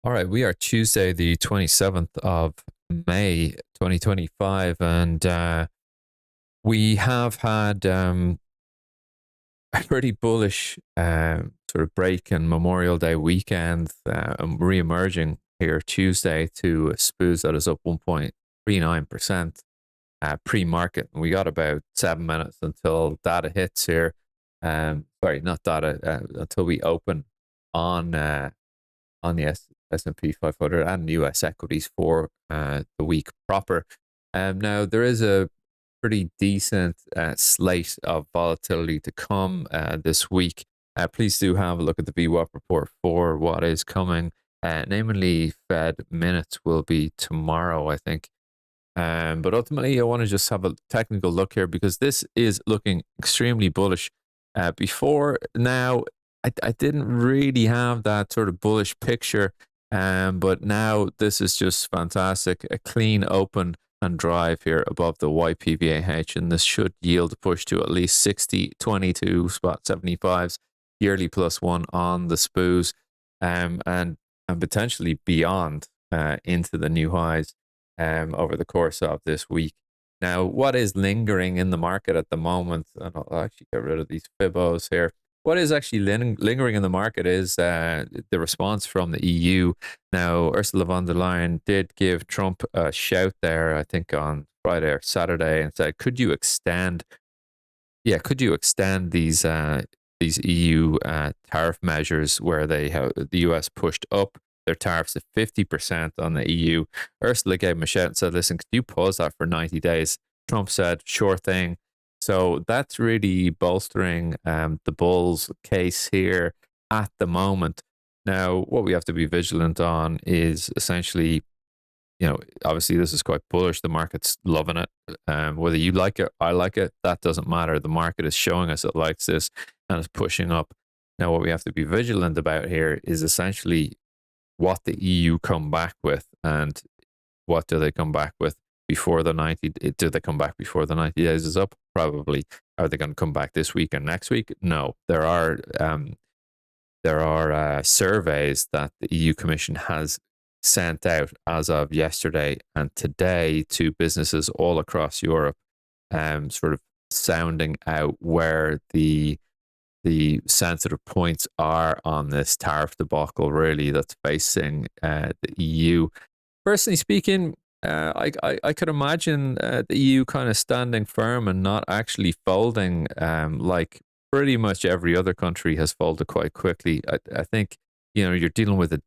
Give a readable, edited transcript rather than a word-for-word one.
All right, we are Tuesday, the 27th of May, 2025, and we have had a pretty bullish sort of break in Memorial Day weekend, re-emerging here Tuesday to a SPOOS that is up 1.39% pre-market. And we got about 7 minutes until data hits here. Sorry, not data, until we open on the S&P 500 and US equities for the week proper. Now, there is a pretty decent slate of volatility to come this week. Please do have a look at the VWAP report for what is coming. Namely, Fed minutes will be tomorrow, I think. But ultimately, I want to just have a technical look here because this is looking extremely bullish. Before now, I didn't really have that sort of bullish picture, but now this is just fantastic. A clean open and drive here above the YPVAH, and this should yield a push to at least 60, 22 spot 75s, yearly plus one on the SPOOs, and potentially beyond into the new highs over the course of this week. Now, what is lingering in the market at the moment, and I'll actually get rid of these Fibos here. What is actually lingering in the market is the response from the EU. Now, Ursula von der Leyen did give Trump a shout there, I think on Friday or Saturday, and said, "Could you extend? Yeah, could you extend these EU tariff measures where they have the US pushed up their tariffs to 50% on the EU?" Ursula gave him a shout and said, "Listen, could you pause that for 90 days?" Trump said, "Sure thing." So that's really bolstering the Bulls case here at the moment. Now, what we have to be vigilant on is essentially, obviously this is quite bullish. The market's loving it. Whether you like it, I like it, that doesn't matter. The market is showing us it likes this and is pushing up. Now, what we have to be vigilant about here is essentially what the EU come back with, and what do they come back with before the 90? Do they come back before the 90 days is up? Probably. Are they going to come back this week and next week? No. There are surveys that the EU Commission has sent out as of yesterday and today to businesses all across Europe, sort of sounding out where the sensitive points are on this tariff debacle, really, that's facing the EU. Personally speaking, I could imagine the EU kind of standing firm and not actually folding, like pretty much every other country has folded quite quickly. I think you're dealing with a